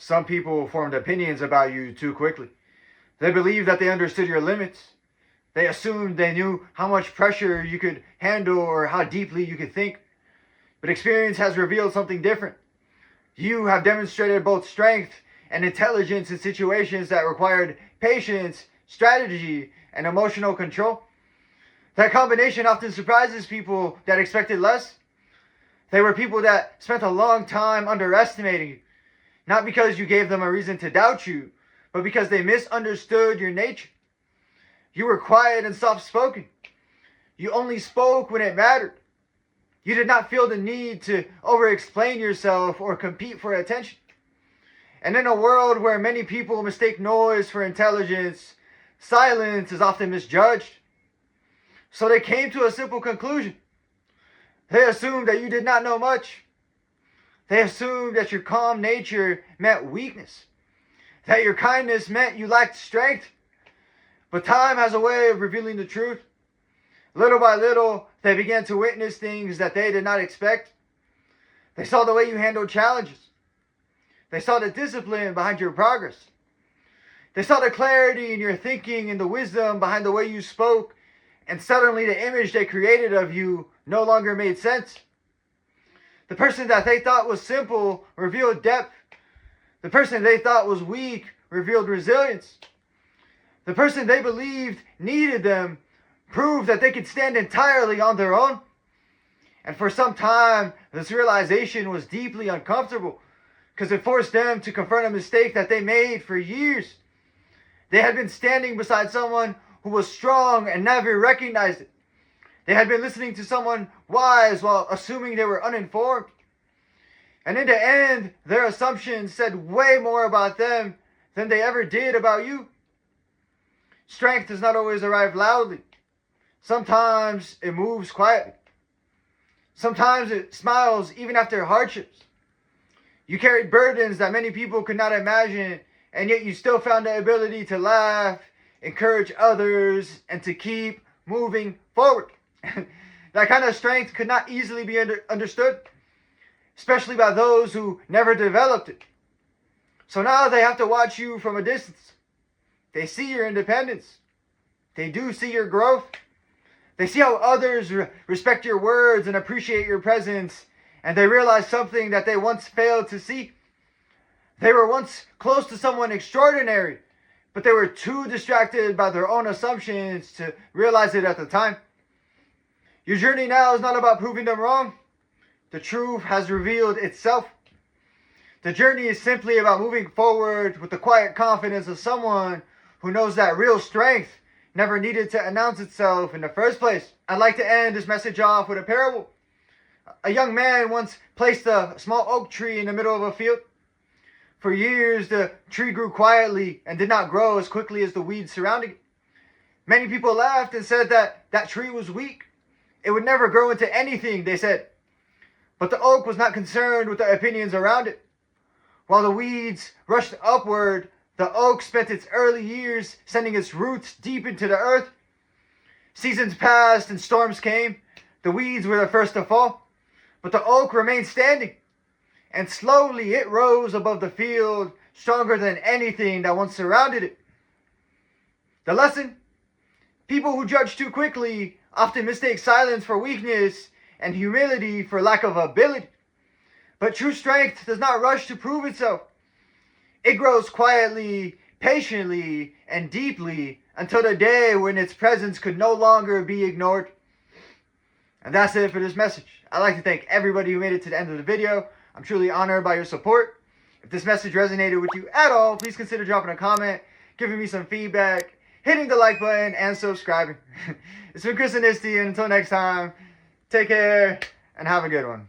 Some people formed opinions about you too quickly. They believed that they understood your limits. They assumed they knew how much pressure you could handle or how deeply you could think. But experience has revealed something different. You have demonstrated both strength and intelligence in situations that required patience, strategy, and emotional control. That combination often surprises people that expected less. They were people that spent a long time underestimating you, not because you gave them a reason to doubt you, but because they misunderstood your nature. You were quiet and soft-spoken. You only spoke when it mattered. You did not feel the need to over-explain yourself or compete for attention. And in a world where many people mistake noise for intelligence, silence is often misjudged. So they came to a simple conclusion. They assumed that you did not know much. They assumed that your calm nature meant weakness, that your kindness meant you lacked strength. But time has a way of revealing the truth. Little by little, they began to witness things that they did not expect. They saw the way you handled challenges. They saw the discipline behind your progress. They saw the clarity in your thinking and the wisdom behind the way you spoke. And suddenly the image they created of you no longer made sense. The person that they thought was simple revealed depth. The person they thought was weak revealed resilience. The person they believed needed them proved that they could stand entirely on their own. And for some time, this realization was deeply uncomfortable because it forced them to confront a mistake that they made for years. They had been standing beside someone who was strong and never recognized it. They had been listening to someone wise while assuming they were uninformed. And in the end, their assumptions said way more about them than they ever did about you. Strength does not always arrive loudly. Sometimes it moves quietly. Sometimes it smiles even after hardships. You carried burdens that many people could not imagine, and yet you still found the ability to laugh, encourage others, and to keep moving forward. That kind of strength could not easily be understood, especially by those who never developed it. So now they have to watch you from a distance. They see your independence. They do see your growth. They see how others respect your words and appreciate your presence, and they realize something that they once failed to see. They were once close to someone extraordinary, but they were too distracted by their own assumptions to realize it at the time. Your journey now is not about proving them wrong. The truth has revealed itself. The journey is simply about moving forward with the quiet confidence of someone who knows that real strength never needed to announce itself in the first place. I'd like to end this message off with a parable. A young man once placed a small oak tree in the middle of a field. For years, the tree grew quietly and did not grow as quickly as the weeds surrounding it. Many people laughed and said that that tree was weak. It would never grow into anything, they said. But the oak was not concerned with the opinions around it. While the weeds rushed upward, the oak spent its early years sending its roots deep into the earth. Seasons passed and storms came. The weeds were the first to fall, but the oak remained standing. And slowly it rose above the field, stronger than anything that once surrounded it. The lesson? People who judge too quickly often mistake silence for weakness and humility for lack of ability. But true strength does not rush to prove itself. It grows quietly, patiently, and deeply until the day when its presence could no longer be ignored. And that's it for this message. I'd like to thank everybody who made it to the end of the video. I'm truly honored by your support. If this message resonated with you at all, please consider dropping a comment, giving me some feedback, hitting the like button, and subscribing. It's been Chris and Nisty, and until next time, take care and have a good one.